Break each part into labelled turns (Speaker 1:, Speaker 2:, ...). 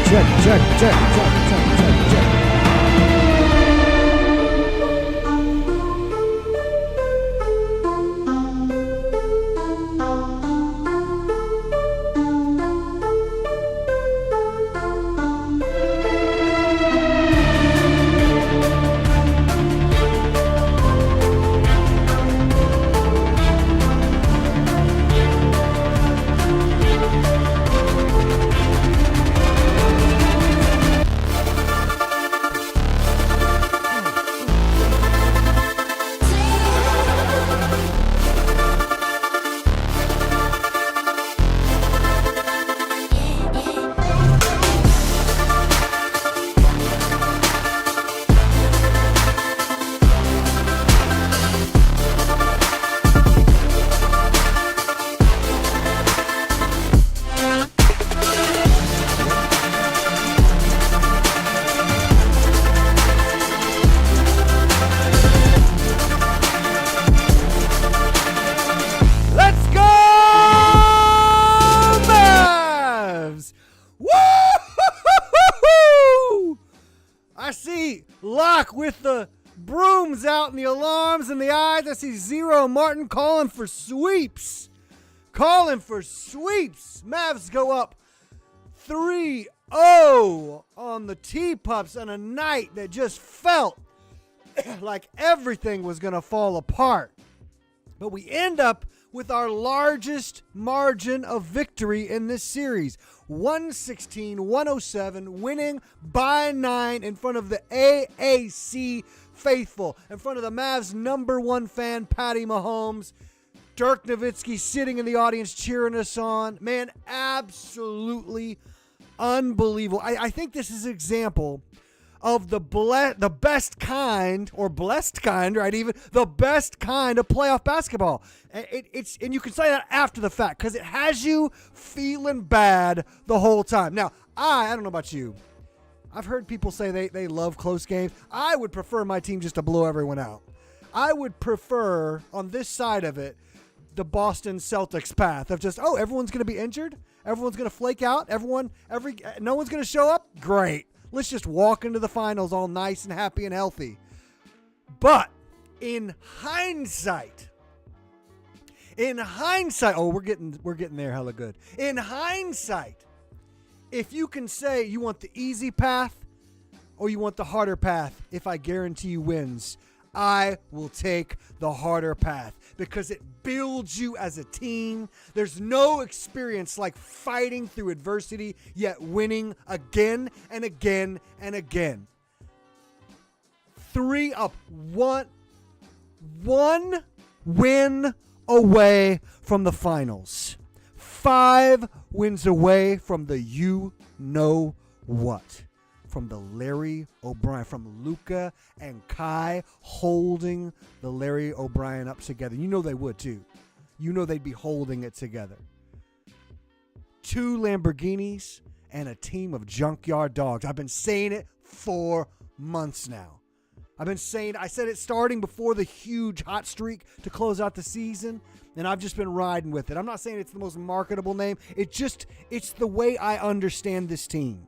Speaker 1: Check. Let's go, Mavs! Woo! I see Locke with the brooms out and the alarms in the eyes. I see Zero Martin calling for sweeps. Mavs go up 3-0 on the TPups on a night that just felt like everything was going to fall apart. But we end up with our largest margin of victory in this series. 116-107, winning by 9 in front of the AAC faithful, in front of the Mavs' number one fan, Patty Mahomes. Dirk Nowitzki sitting in the audience cheering us on. Man, absolutely unbelievable. I think this is an example of the best kind, or blessed kind, right? Even the best kind of playoff basketball. And you can say that after the fact because it has you feeling bad the whole time. Now, I don't know about you. I've heard people say they love close games. I would prefer my team just to blow everyone out. I would prefer, on this side of it, the Boston Celtics path of just, everyone's going to be injured. Everyone's going to flake out. No one's going to show up. Great. Let's just walk into the finals all nice and happy and healthy. But in hindsight, we're getting there hella good. In hindsight, if you can say you want the easy path or you want the harder path, if I guarantee you wins, I will take the harder path because it builds you as a team. There's no experience like fighting through adversity, yet winning again and again and again. 3 up, one win away from the finals. 5 wins away from the you-know-what. From the Larry O'Brien, from Luka and Kai holding the Larry O'Brien up together. You know they would too. You know they'd be holding it together. 2 Lamborghinis and a team of junkyard dogs. I've been saying it for months now. I said it starting before the huge hot streak to close out the season, and I've just been riding with it. I'm not saying it's the most marketable name. It's the way I understand this team.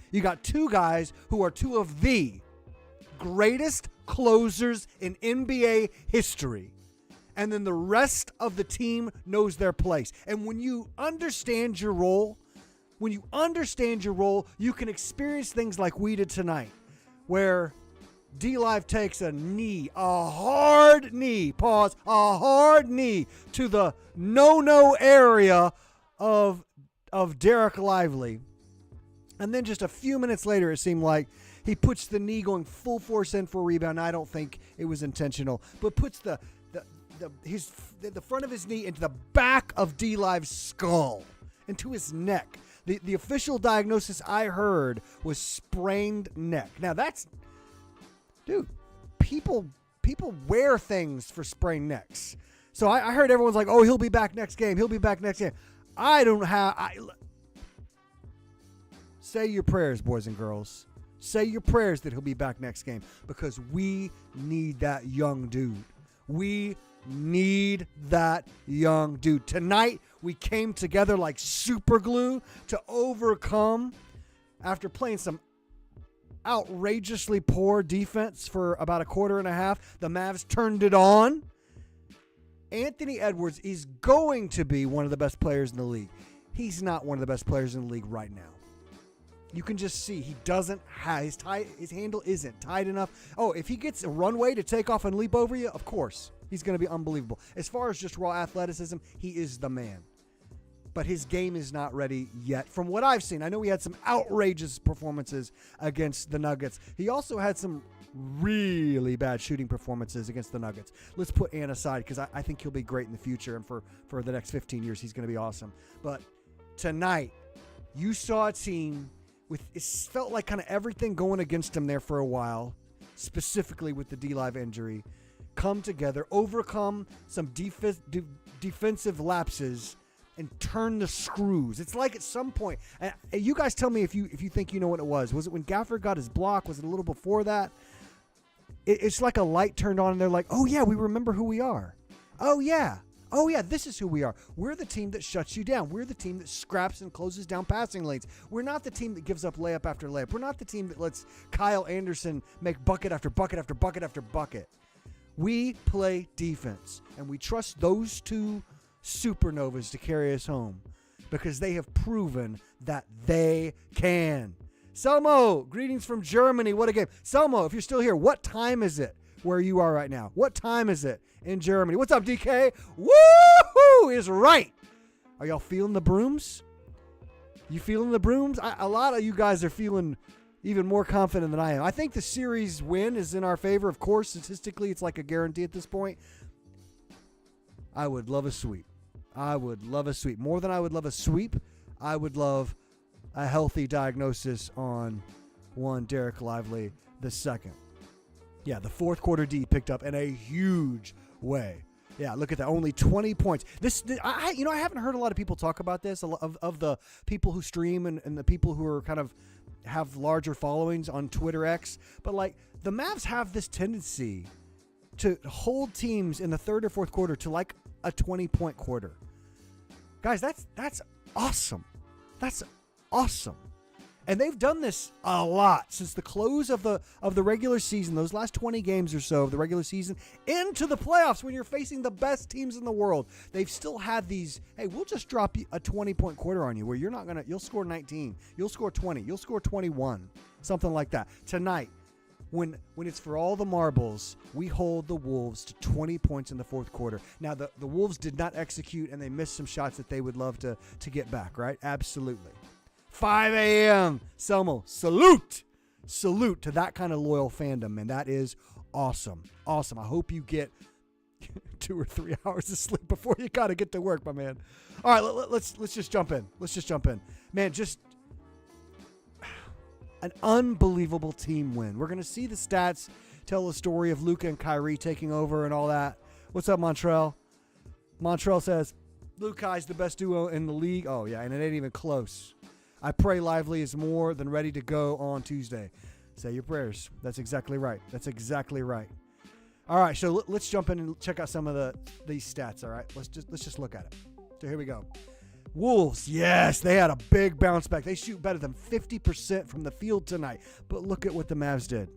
Speaker 1: You got 2 guys who are 2 of the greatest closers in NBA history. And then the rest of the team knows their place. And when you understand your role, you can experience things like we did tonight, where D-Live takes a hard knee to the no-no area of Derek Lively. And then just a few minutes later, it seemed like he puts the knee going full force in for a rebound. I don't think it was intentional, but puts the front of his knee into the back of D-Live's skull, into his neck. The official diagnosis I heard was sprained neck. Now people wear things for sprained necks. So I heard everyone's like, he'll be back next game. Say your prayers, boys and girls. Say your prayers that he'll be back next game because we need that young dude. Tonight, we came together like super glue to overcome after playing some outrageously poor defense for about a quarter and a half, the Mavs turned it on. Anthony Edwards is going to be one of the best players in the league. He's not one of the best players in the league right now. You can just see he doesn't have his handle isn't tight enough. Oh, if he gets a runway to take off and leap over you, of course, he's going to be unbelievable. As far as just raw athleticism, he is the man. But his game is not ready yet from what I've seen. I know he had some outrageous performances against the Nuggets. He also had some really bad shooting performances against the Nuggets. Let's put Ant aside because I think he'll be great in the future, and for the next 15 years, he's going to be awesome. But tonight, you saw a team with, it felt like kind of everything going against him there for a while, specifically with the D-Live injury, come together, overcome some defensive lapses, and turn the screws. It's like at some point, and you guys tell me if you think you know what it was. Was it when Gafford got his block? Was it a little before that? It's like a light turned on and they're like, oh yeah, we remember who we are. Oh yeah, this is who we are. We're the team that shuts you down. We're the team that scraps and closes down passing lanes. We're not the team that gives up layup after layup. We're not the team that lets Kyle Anderson make bucket after bucket after bucket after bucket. We play defense, and we trust those two supernovas to carry us home because they have proven that they can. Selmo, greetings from Germany. What a game. Selmo, if you're still here, what time is it where you are right now? What time is it in Germany? What's up, DK? Woo-hoo is right. Are y'all feeling the brooms? You feeling the brooms? A lot of you guys are feeling even more confident than I am. I think the series win is in our favor. Of course, statistically, it's like a guarantee at this point. I would love a sweep. More than I would love a sweep, I would love a healthy diagnosis on one Derek Lively the second. Yeah, the fourth quarter D picked up in a huge way. Yeah, look at that. Only 20 points. I haven't heard a lot of people talk about this, of the people who stream and the people who are kind of have larger followings on Twitter X. But, like, the Mavs have this tendency to hold teams in the third or fourth quarter to, like, a 20-point quarter. Guys, that's awesome. That's awesome. And they've done this a lot since the close of the regular season, those last 20 games or so of the regular season, into the playoffs when you're facing the best teams in the world. They've still had these, hey, we'll just drop a 20-point quarter on you where you'll score 19, you'll score 20, you'll score 21, something like that. Tonight, when it's for all the marbles, we hold the Wolves to 20 points in the fourth quarter. Now, the Wolves did not execute, and they missed some shots that they would love to get back, right? Absolutely. 5 a.m. Selmo, salute to that kind of loyal fandom, man. That is awesome. I hope you get 2 or 3 hours of sleep before you got to get to work, my man. All right, let's just jump in. Man, just an unbelievable team win. We're going to see the stats tell the story of Luka and Kyrie taking over and all that. What's up, Montrell? Montrell says, Luka's the best duo in the league. Oh, yeah, and it ain't even close. I pray Lively is more than ready to go on Tuesday. Say your prayers. That's exactly right. All right, so let's jump in and check out some of these stats, all right? Let's just look at it. So here we go. Wolves, yes, they had a big bounce back. They shoot better than 50% from the field tonight. But look at what the Mavs did.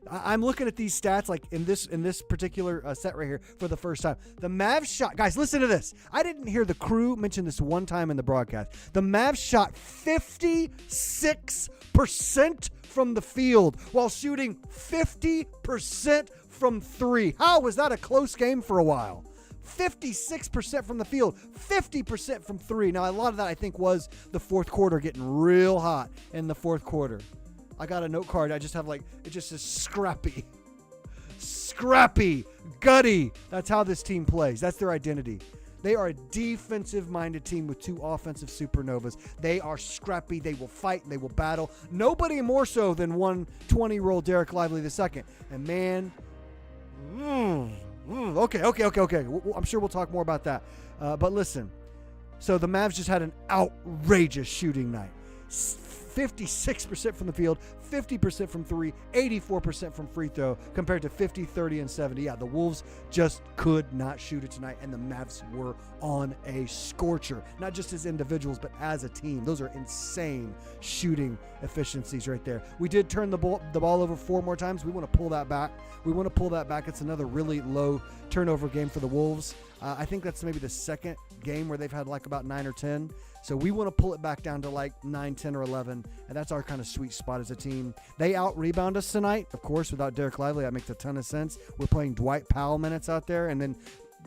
Speaker 1: I'm looking at these stats like in this particular set right here for the first time. The Mavs shot, guys, listen to this. I didn't hear the crew mention this one time in the broadcast. The Mavs shot 56% from the field while shooting 50% from three. How was that a close game for a while? 56% from the field, 50% from three. Now, a lot of that I think was the fourth quarter getting real hot in the fourth quarter. I got a note card. I just have it just says scrappy, gutty. That's how this team plays. That's their identity. They are a defensive-minded team with two offensive supernovas. They are scrappy. They will fight. And they will battle. Nobody more so than one 20-year-old Derek Lively II. And man, okay. I'm sure we'll talk more about that. But listen, so the Mavs just had an outrageous shooting night. 56% from the field, 50% from three, 84% from free throw, compared to 50, 30, and 70. Yeah, the Wolves just could not shoot it tonight, and the Mavs were on a scorcher. Not just as individuals, but as a team. Those are insane shooting efficiencies right there. We did turn the ball over 4 more times. We want to pull that back. It's another really low turnover game for the Wolves. I think that's maybe the second game where they've had like about 9 or 10. So we want to pull it back down to like 9, 10, or 11, and that's our kind of sweet spot as a team. They out-rebound us tonight, of course, without Derek Lively. That makes a ton of sense. We're playing Dwight Powell minutes out there, and then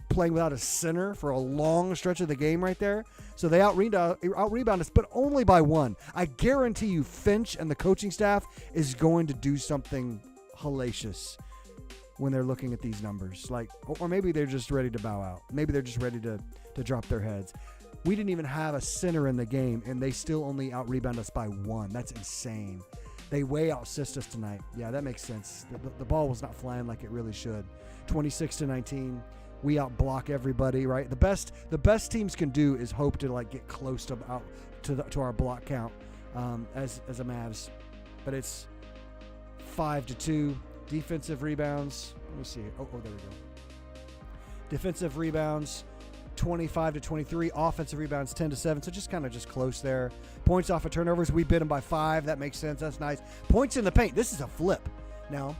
Speaker 1: playing without a center for a long stretch of the game right there. So they out-rebound us, but only by 1. I guarantee you Finch and the coaching staff is going to do something hellacious when they're looking at these numbers. Or maybe they're just ready to bow out. Maybe they're just ready to drop their heads. We didn't even have a center in the game, and they still only out-rebound us by 1. That's insane. They way out-assist us tonight. Yeah, that makes sense. The ball was not flying like it really should. 26-19. We out-block everybody, right? The best teams can do is hope to get close to our block count as a Mavs. But it's 5-2. Defensive rebounds. Let me see. Oh, there we go. Defensive rebounds, 25-23. Offensive rebounds, 10-7. So just kind of close there. Points off of turnovers. We bid them by 5. That makes sense. That's nice. Points in the paint. This is a flip. Now,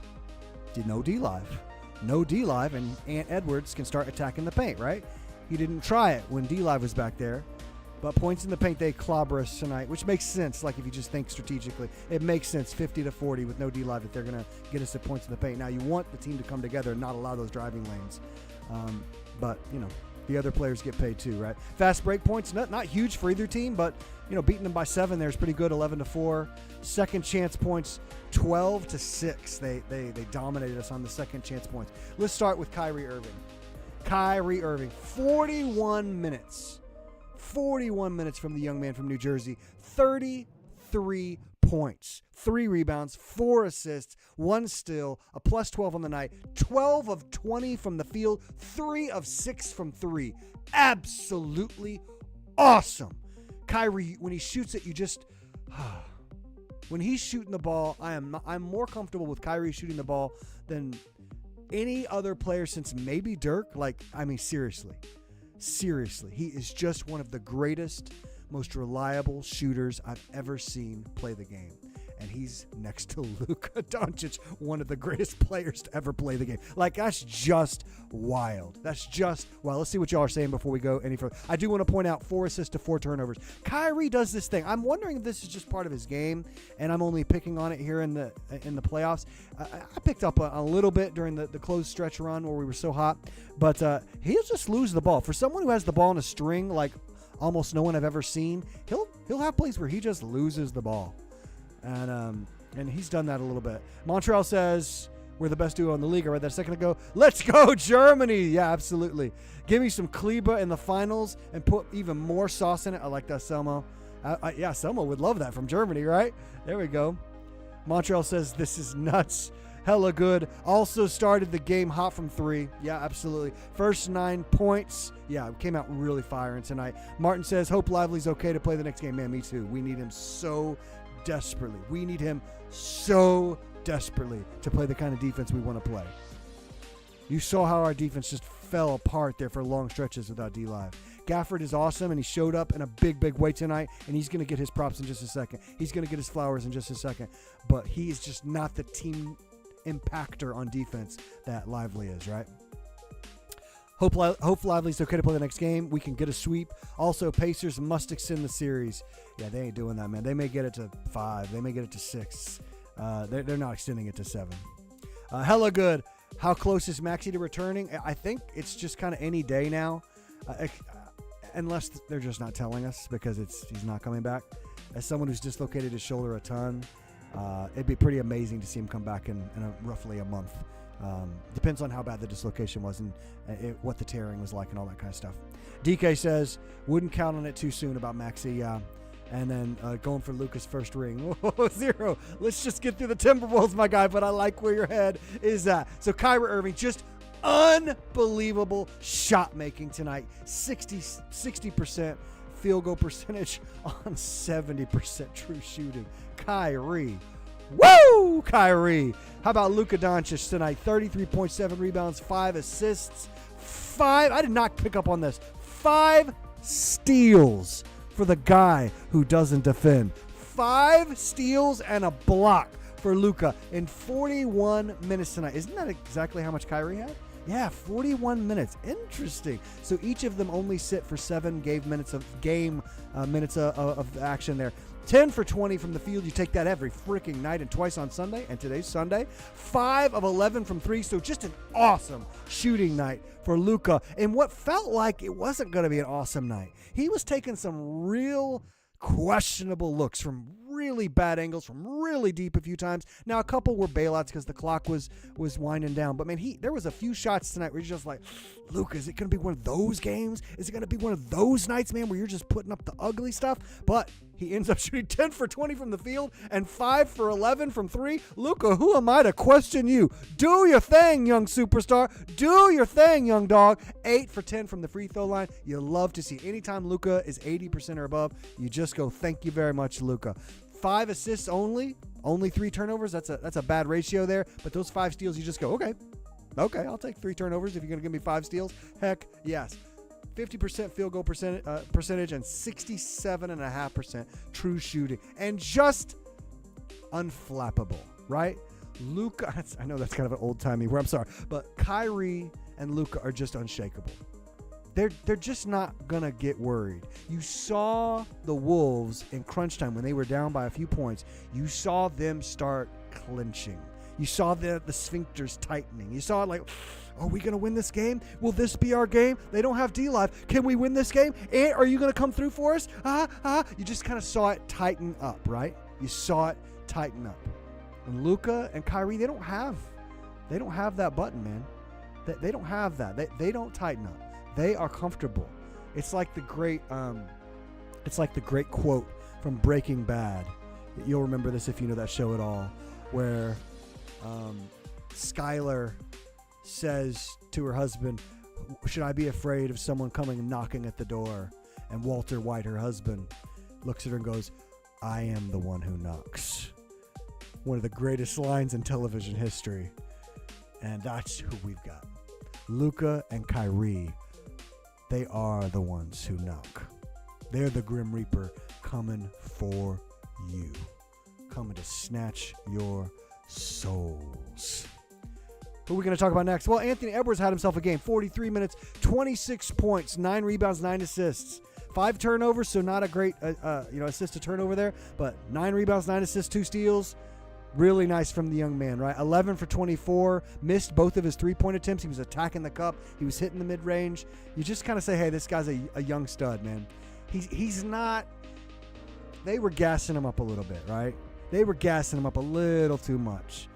Speaker 1: no D-Live. No D-Live, and Ant Edwards can start attacking the paint, right? He didn't try it when D-Live was back there. But points in the paint, they clobber us tonight, which makes sense. If you just think strategically, it makes sense. 50-40 with no D-Live if they're going to get us at points in the paint. Now, you want the team to come together and not allow those driving lanes. But the other players get paid too, right? Fast break points, not huge for either team, but beating them by 7 there is pretty good. 11-4. Second chance points, 12-6. They dominated us on the second chance points. Let's start with Kyrie Irving. 41 minutes. 41 minutes from the young man from New Jersey. 33 points, 3 rebounds, 4 assists, 1 steal, a plus 12 on the night, 12 of 20 from the field, 3 of 6 from 3. Absolutely awesome. Kyrie, when he shoots it, when he's shooting the ball, I'm more comfortable with Kyrie shooting the ball than any other player since maybe Dirk. Seriously, he is just one of the greatest, most reliable shooters I've ever seen play the game. And he's next to Luka Doncic, one of the greatest players to ever play the game. That's just wild. Let's see what y'all are saying before we go any further. I do want to point out 4 assists to 4 turnovers. Kyrie does this thing. I'm wondering if this is just part of his game, and I'm only picking on it here in the playoffs. I picked up a little bit during the closed stretch run where we were so hot, but he'll just lose the ball. For someone who has the ball in a string like almost no one I've ever seen, he'll have plays where he just loses the ball. And he's done that a little bit. Montreal says we're the best duo in the league. I read that a second ago. Let's go, Germany. Yeah, absolutely. Give me some Kleba in the finals and put even more sauce in it. I like that, Selmo. Yeah, Selmo would love that from Germany, right? There we go. Montreal says this is nuts. Hella good. Also started the game hot from 3. Yeah, absolutely. First 9 points. Yeah, came out really firing tonight. Martin says, hope Lively's okay to play the next game. Man, me too. We need him so desperately. We need him so desperately to play the kind of defense we want to play. You saw how our defense just fell apart there for long stretches without D-Live. Gafford is awesome, and he showed up in a big way tonight, and he's going to get his props in just a second. He's going to get his flowers in just a second. But he is just not the team impactor on defense that Lively is, right? Hope Lively's okay to play the next game. We can get a sweep. Also, Pacers must extend the series. Yeah, they ain't doing that, man. They may get it to 5. They may get it to 6. They're not extending it to 7. Hella good. How close is Maxey to returning? I think it's just kind of any day now, unless they're just not telling us because he's not coming back. As someone who's dislocated his shoulder a ton, it'd be pretty amazing to see him come back in roughly a month. Depends on how bad the dislocation was and what the tearing was like and all that kind of stuff. DK says, wouldn't count on it too soon about Maxey. And then going for Luka's first ring. Whoa, 0. Let's just get through the Timberwolves, my guy, but I like where your head is at. So Kyrie Irving, just unbelievable shot making tonight. 60%, field goal percentage on 70% true shooting. Kyrie. Woo! Kyrie. How about Luka Doncic tonight? 33.7 rebounds, 5 assists, 5. I did not pick up on this. 5 steals for the guy who doesn't defend. 5 steals and a block for Luka in 41 minutes tonight. Isn't that exactly how much Kyrie had? Yeah, 41 minutes. Interesting. So each of them only sit for 7 minutes of action there. 10 for 20 from the field. You take that every freaking night and twice on Sunday, and today's Sunday. 5 of 11 from 3, so just an awesome shooting night for Luka. And what felt like it wasn't going to be an awesome night. He was taking some real questionable looks from really bad angles, from really deep a few times. Now, a couple were bailouts because the clock was winding down. But, man, there was a few shots tonight where you're just like, Luka, is it going to be one of those games? Is it going to be one of those nights, man, where you're just putting up the ugly stuff? But he ends up shooting 10 for 20 from the field and 5 for 11 from 3. Luka, who am I to question you? Do your thing, young superstar. Do your thing, young dog. 8 for 10 from the free throw line. You love to see. Anytime Luka is 80% or above, you just go, thank you very much, Luka. 5 assists only 3 turnovers. That's a bad ratio there. But those 5 steals, you just go, okay, I'll take 3 turnovers if you're going to give me 5 steals. Heck, yes. 50% field goal percentage and 67.5% true shooting. And just unflappable, right? Luka, I know that's kind of an old-timey word, I'm sorry, but Kyrie and Luka are just unshakable. They're just not going to get worried. You saw the Wolves in crunch time when they were down by a few points. You saw them start clinching. You saw the sphincters tightening. You saw it like, are we going to win this game? Will this be our game? They don't have D-Live. Can we win this game? And are you going to come through for us? You just kind of saw it tighten up, right? You saw it tighten up. And Luka and Kyrie, they don't have that button, man. They don't have that. They don't tighten up. They are comfortable. It's like the great quote from Breaking Bad. You'll remember this if you know that show at all, where Skylar says to her husband, should I be afraid of someone coming and knocking at the door? And Walter White, her husband, looks at her and goes, I am the one who knocks. One of the greatest lines in television history. And that's who we've got. Luka and Kyrie, they are the ones who knock. They're the Grim Reaper coming for you. Coming to snatch your souls. Who are we going to talk about next? Well, Anthony Edwards had himself a game. 43 minutes, 26 points, 9 rebounds, 9 assists. 5 turnovers, so not a great assist to turnover there, but 9 rebounds, 9 assists, 2 steals. Really nice from the young man, right? 11 for 24, missed both of his 3-point attempts. He was attacking the cup. He was hitting the mid-range. You just kind of say, hey, this guy's a young stud, man. He's not – they were gassing him up a little bit, right? They were gassing him up a little too much.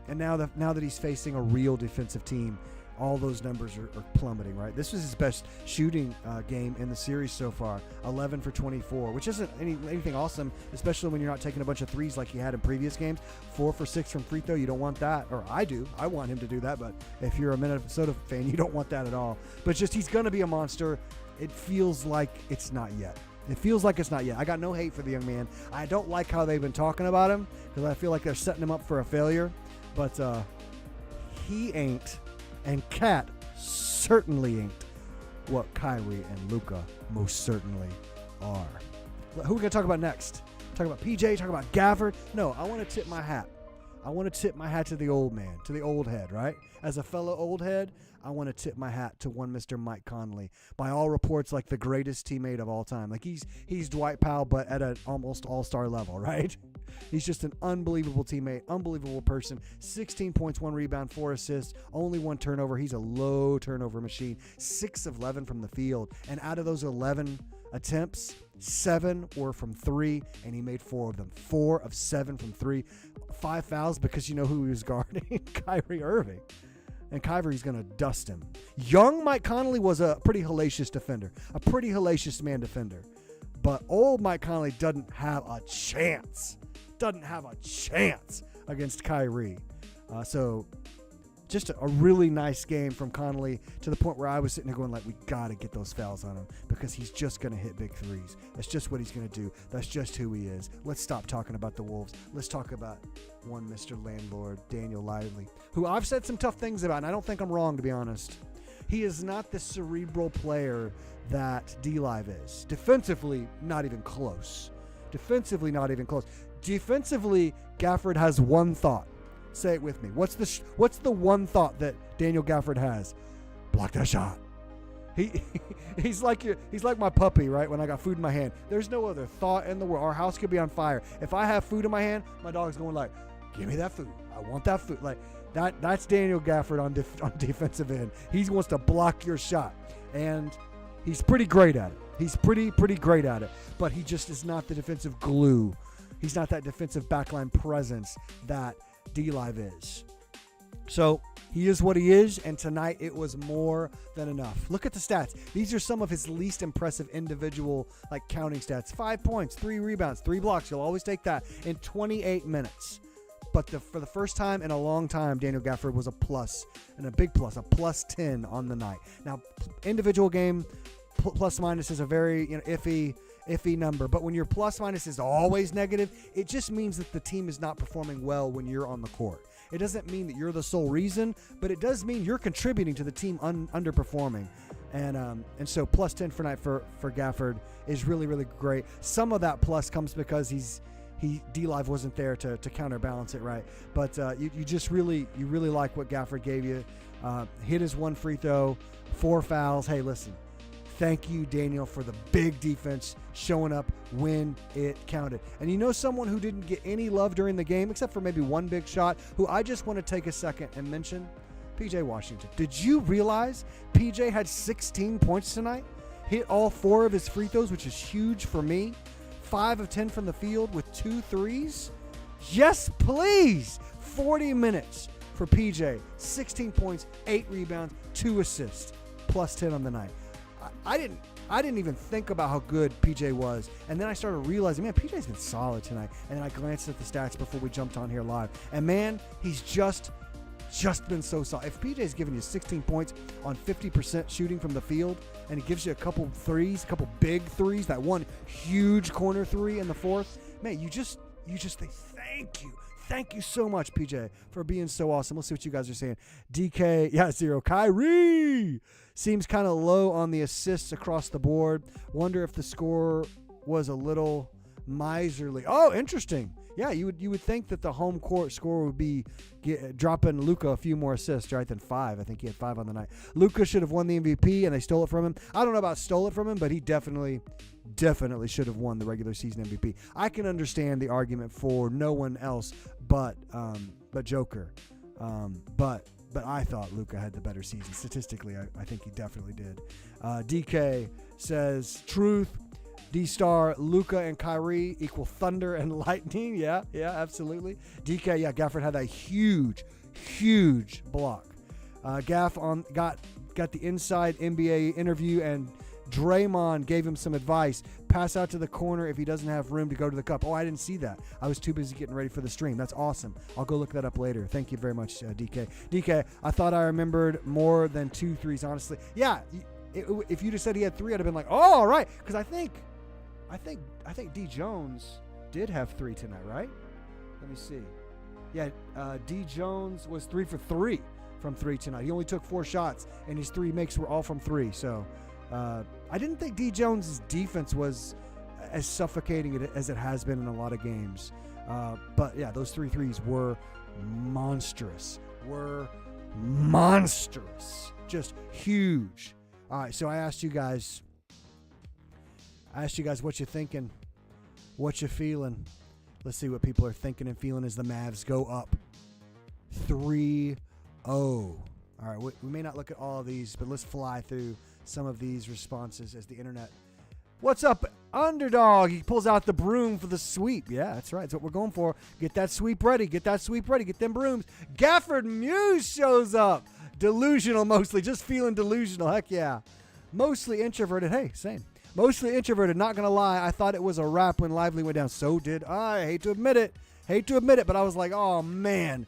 Speaker 1: And now that he's facing a real defensive team, all those numbers are plummeting, right? This was his best shooting game in the series so far, 11 for 24, which isn't anything awesome, especially when you're not taking a bunch of threes like he had in previous games. 4 for 6 from free throw, you don't want that, or I do. I want him to do that, but if you're a Minnesota fan, you don't want that at all. But just he's going to be a monster. It feels like it's not yet. I got no hate for the young man. I don't like how they've been talking about him because I feel like they're setting him up for a failure. But he ain't, and Cat certainly ain't what Kyrie and Luka most certainly are. Who are we going to talk about next? Talk about PJ, talk about Gafford? No, I want to tip my hat. I want to tip my hat to the old man, to the old head, right? As a fellow old head, I want to tip my hat to one Mr. Mike Conley. By all reports, like the greatest teammate of all time. Like he's Dwight Powell, but at an almost all-star level, right? He's just an unbelievable teammate, unbelievable person. 16 points, 1 rebound, 4 assists, only 1 turnover. He's a low turnover machine. 6 of 11 from the field. And out of those 11 attempts, 7 were from 3, and he made 4 of them. 4 of 7 from 3. 5 fouls because you know who he was guarding? Kyrie Irving. And Kyrie's going to dust him. Young Mike Conley was a pretty hellacious defender, a pretty hellacious man defender. But old Mike Conley doesn't have a chance against Kyrie. So just a really nice game from Connolly, to the point where I was sitting there going like, we got to get those fouls on him because he's just going to hit big threes. That's just what he's going to do. That's just who he is. Let's stop talking about the Wolves. Let's talk about one Mr. Landlord, Daniel Lively, who I've said some tough things about, and I don't think I'm wrong, to be honest. He is not the cerebral player that D-Live is. Defensively, not even close. Defensively, Gafford has one thought. Say it with me. What's the one thought that Daniel Gafford has? Block that shot. He's like my puppy, right? When I got food in my hand, there's no other thought in the world. Our house could be on fire. If I have food in my hand, my dog's going like, "Give me that food. I want that food." Like that. That's Daniel Gafford on defensive end. He wants to block your shot, and he's pretty great at it. He's pretty great at it. But he just is not the defensive glue. He's not that defensive backline presence that D-Live is. So he is what he is, and tonight it was more than enough. Look at the stats. These are some of his least impressive individual counting stats. 5 points, 3 rebounds, 3 blocks. You'll always take that in 28 minutes. But for the first time in a long time, Daniel Gafford was a plus, and a big plus, a plus 10 on the night. Now, individual game plus minus is a very iffy number, but when your plus minus is always negative, it just means that the team is not performing well when you're on the court. It doesn't mean that you're the sole reason, but it does mean you're contributing to the team underperforming. And so plus 10 for night for Gafford is really, really great. Some of that plus comes because D-Live wasn't there to counterbalance it, right? But you really like what Gafford gave you. Hit his 1 free throw, 4 fouls. Hey, listen. Thank you, Daniel, for the big defense showing up when it counted. And someone who didn't get any love during the game, except for maybe one big shot, who I just want to take a second and mention, PJ Washington. Did you realize PJ had 16 points tonight? Hit all 4 of his free throws, which is huge for me. 5 of 10 from the field with 2 threes. Yes, please. 40 minutes for PJ. 16 points, 8 rebounds, 2 assists, plus 10 on the night. I didn't even think about how good PJ was, and then I started realizing, man, PJ's been solid tonight. And then I glanced at the stats before we jumped on here live, and man, he's just been so solid. If PJ's giving you 16 points on 50% shooting from the field, and he gives you a couple big threes, that one huge corner 3 in the 4th, man, you just think thank you so much, PJ, for being so awesome. Let's see what you guys are saying. DK, 0. Kyrie seems kind of low on the assists across the board. Wonder if the score was a little miserly. Oh, interesting. Yeah, you would think that the home court score would be dropping Luka a few more assists, right, than 5. I think he had 5 on the night. Luka should have won the MVP, and they stole it from him. I don't know about stole it from him, but he definitely should have won the regular season MVP. I can understand the argument for no one else but Joker. But I thought Luka had the better season. Statistically, I think he definitely did. DK says, truth. D-Star, Luka and Kyrie equal thunder and lightning. Yeah, absolutely. DK, Gafford had that huge block. Gaff got the inside NBA interview, and Draymond gave him some advice. Pass out to the corner if he doesn't have room to go to the cup. Oh, I didn't see that. I was too busy getting ready for the stream. That's awesome. I'll go look that up later. Thank you very much, DK. DK, I thought I remembered more than 2 threes, honestly. Yeah, if you'd have said he had 3, I'd have been like, oh, all right. Because I think D. Jones did have 3 tonight, right? Let me see. Yeah, D. Jones was 3 for 3 from 3 tonight. He only took 4 shots, and his 3 makes were all from 3. So I didn't think D. Jones' defense was as suffocating as it has been in a lot of games. But yeah, those 3 threes were monstrous. Just huge. All right, so I asked you guys what you're thinking, what you're feeling. Let's see what people are thinking and feeling as the Mavs go up 3-0. All right, we may not look at all of these, but let's fly through some of these responses as the internet. What's up, underdog? He pulls out the broom for the sweep. Yeah, that's right. That's what we're going for. Get that sweep ready. Get them brooms. Gafford Muse shows up. Delusional mostly. Just feeling delusional. Heck yeah. Mostly introverted. Hey, same. Mostly introverted, not going to lie. I thought it was a wrap when Lively went down. So did I. Hate to admit it, but I was like, oh, man.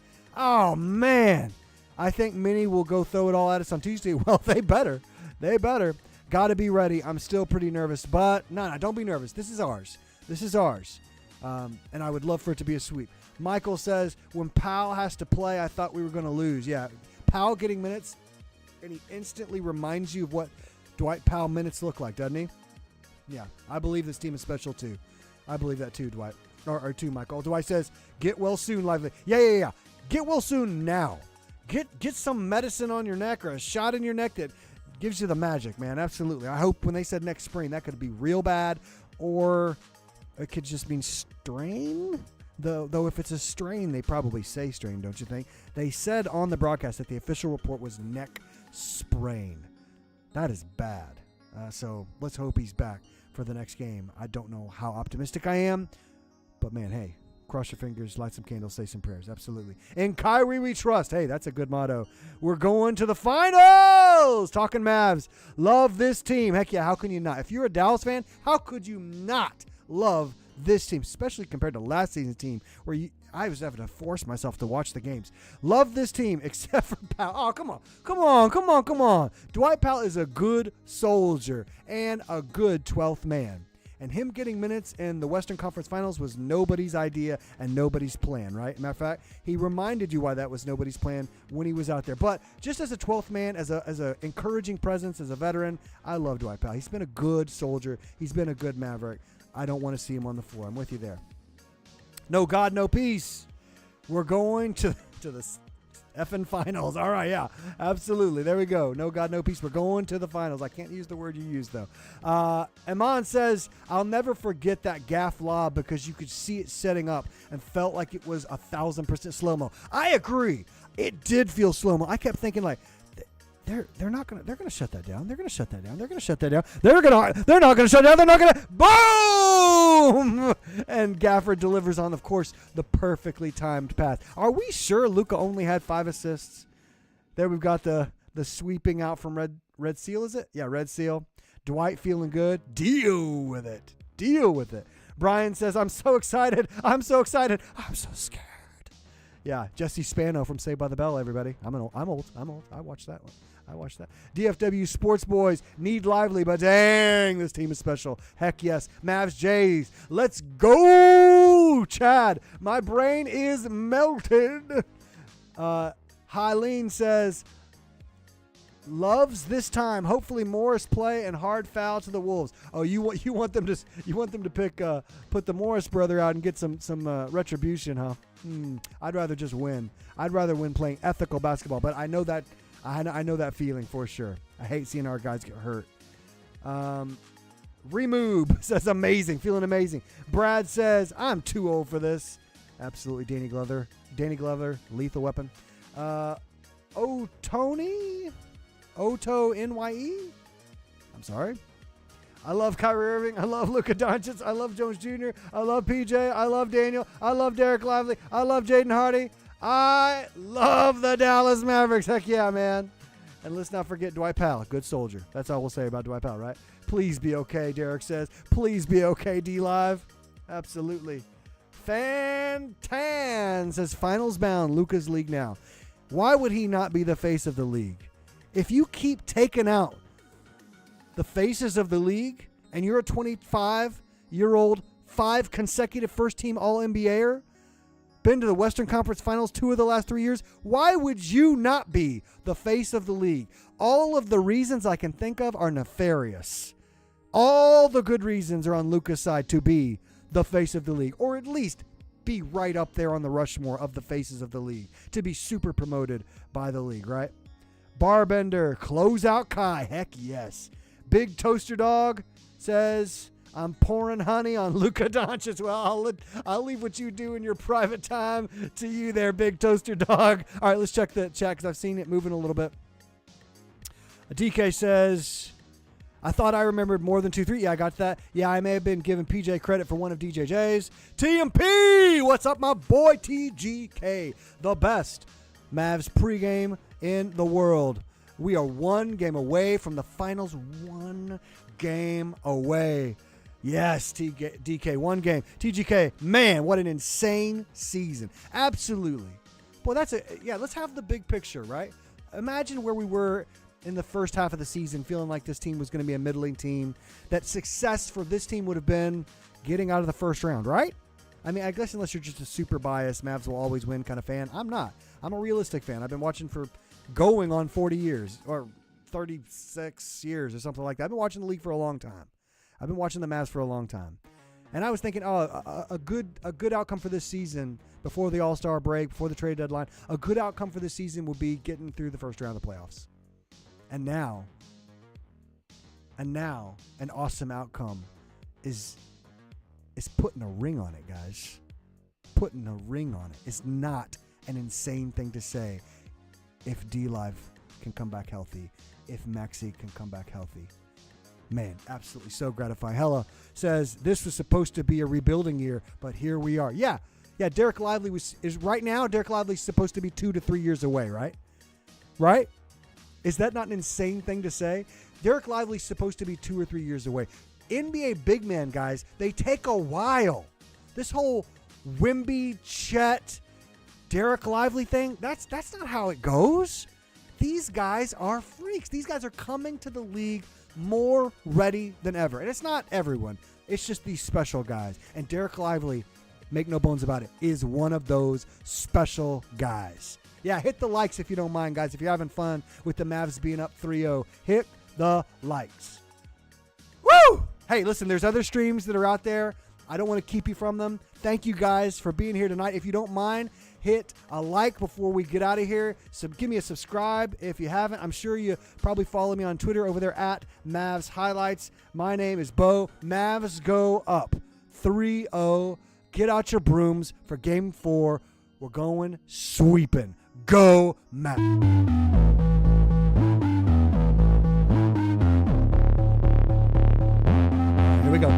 Speaker 1: I think Minnie will go throw it all at us on Tuesday. Well, they better. They better. Got to be ready. I'm still pretty nervous, but no, don't be nervous. This is ours. This is ours. And I would love for it to be a sweep. Michael says, when Powell has to play, I thought we were going to lose. Yeah, Powell getting minutes, and he instantly reminds you of what Dwight Powell minutes look like, doesn't he? Yeah, I believe this team is special too. I believe that too, Dwight. Or too, Michael. Dwight says, get well soon, Lively. Yeah. Get well soon now. Get some medicine on your neck or a shot in your neck that gives you the magic, man. Absolutely. I hope when they said next spring, that could be real bad, or it could just mean strain. Though if it's a strain, they probably say strain, don't you think? They said on the broadcast that the official report was neck sprain. That is bad. So let's hope he's back for the next game. I don't know how optimistic I am, but man, hey, cross your fingers, light some candles, say some prayers. Absolutely. In Kyrie we trust. Hey, that's a good motto. We're going to the finals. Talking Mavs. Love this team. Heck yeah, how can you not? If you're a Dallas fan, how could you not love this team, especially compared to last season's team where I was having to force myself to watch the games. Love this team except for Powell. Oh, come on. Dwight Powell is a good soldier and a good 12th man. And him getting minutes in the Western Conference Finals was nobody's idea and nobody's plan, right? Matter of fact, he reminded you why that was nobody's plan when he was out there. But just as a 12th man, as a encouraging presence, as a veteran, I love Dwight Powell. He's been a good soldier. He's been a good Maverick. I don't want to see him on the floor. I'm with you there. No God, no peace. We're going to the effing finals. All right, yeah, absolutely. There we go. No God, no peace. We're going to the finals. I can't use the word you used, though. Iman says, I'll never forget that gaff lob because you could see it setting up and felt like it was 1,000% slow-mo. I agree. It did feel slow-mo. I kept thinking, like, they're not gonna shut that down. They're gonna shut that down. They're not gonna shut down. They're not gonna boom. And Gafford delivers on, of course, the perfectly timed pass. Are we sure Luka only had 5 assists? There we've got the sweeping out from Red Seal. Is it? Yeah, Red Seal. Dwight feeling good. Deal with it. Brian says, I'm so excited. I'm so scared. Yeah, Jesse Spano from Saved by the Bell, everybody. I'm old. I watched that one. DFW Sports Boys need Lively, but dang, this team is special. Heck yes. Mavs Jays. Let's go, Chad. My brain is melted. Hyleen says, loves this time. Hopefully Morris play and hard foul to the Wolves. Oh, you want them to pick put the Morris brother out and get some retribution, huh? I'd rather just win. I'd rather win playing ethical basketball, but I know that feeling for sure. I hate seeing our guys get hurt. Remove says amazing, feeling amazing. Brad says I'm too old for this. Absolutely, Danny Glover, lethal weapon. Oto NYE. I'm sorry. I love Kyrie Irving. I love Luka Doncic. I love Jones Jr. I love PJ. I love Daniel. I love Derek Lively. I love Jaden Hardy. I love the Dallas Mavericks. Heck yeah, man. And let's not forget Dwight Powell, good soldier. That's all we'll say about Dwight Powell, right? Please be okay, Derek says. Please be okay, D-Live. Absolutely. Fantan says, finals bound, Luka's league now. Why would he not be the face of the league? If you keep taking out the faces of the league and you're a 25-year-old, 5 consecutive first-team All-NBAer, been to the Western Conference Finals 2 of the last 3 years, why would you not be the face of the league? All of the reasons I can think of are nefarious. All the good reasons are on Luka's side to be the face of the league, or at least be right up there on the Rushmore of the faces of the league, to be super promoted by the league, right? Barbender, close out Kai. Heck yes. Big Toaster Dog says, I'm pouring honey on Luka Doncic. Well, I'll leave what you do in your private time to you there, Big Toaster Dog. All right, let's check the chat because I've seen it moving a little bit. DK says, I thought I remembered more than 2-3. Yeah, I got that. Yeah, I may have been giving PJ credit for one of DJJ's. TMP! What's up, my boy TGK? The best Mavs pregame in the world. We are 1 game away from the finals. 1 game away. Yes, DK, 1 game. TGK, man, what an insane season. Absolutely Well, let's have the big picture, right? Imagine where we were in the first half of the season, feeling like this team was going to be a middling team, that success for this team would have been getting out of the first round, right? I mean, I guess unless you're just a super biased, Mavs will always win kind of fan. I'm not. I'm a realistic fan. I've been watching for going on 40 years or 36 years or something like that. I've been watching the league for a long time. I've been watching the Mavs for a long time. And I was thinking, a good outcome for this season before the All-Star break, before the trade deadline, a good outcome for this season would be getting through the first round of the playoffs. And now, an awesome outcome is putting a ring on it, guys. Putting a ring on it. It's not an insane thing to say if D-Live can come back healthy, if Maxey can come back healthy. Man, absolutely so gratifying. Hella says this was supposed to be a rebuilding year, but here we are. Yeah, Derek Lively is right now. Derek Lively's supposed to be 2 to 3 years away, right? Right? Is that not an insane thing to say? Derek Lively's supposed to be 2 or 3 years away. NBA big man guys, they take a while. This whole Wimby, Chet, Derek Lively thing, that's not how it goes. These guys are freaks. These guys are coming to the league more ready than ever. And it's not everyone. It's just these special guys. And Derek Lively, make no bones about it, is one of those special guys. Yeah, hit the likes if you don't mind, guys. If you're having fun with the Mavs being up 3-0, hit the likes. Woo! Hey, listen, there's other streams that are out there. I don't want to keep you from them. Thank you guys for being here tonight. If you don't mind, hit a like before we get out of here. So give me a subscribe if you haven't. I'm sure you probably follow me on Twitter over there at Mavs Highlights. My name is Bo. Mavs go up 3-0. Get out your brooms for Game 4. We're going sweeping. Go Mavs. Here we go.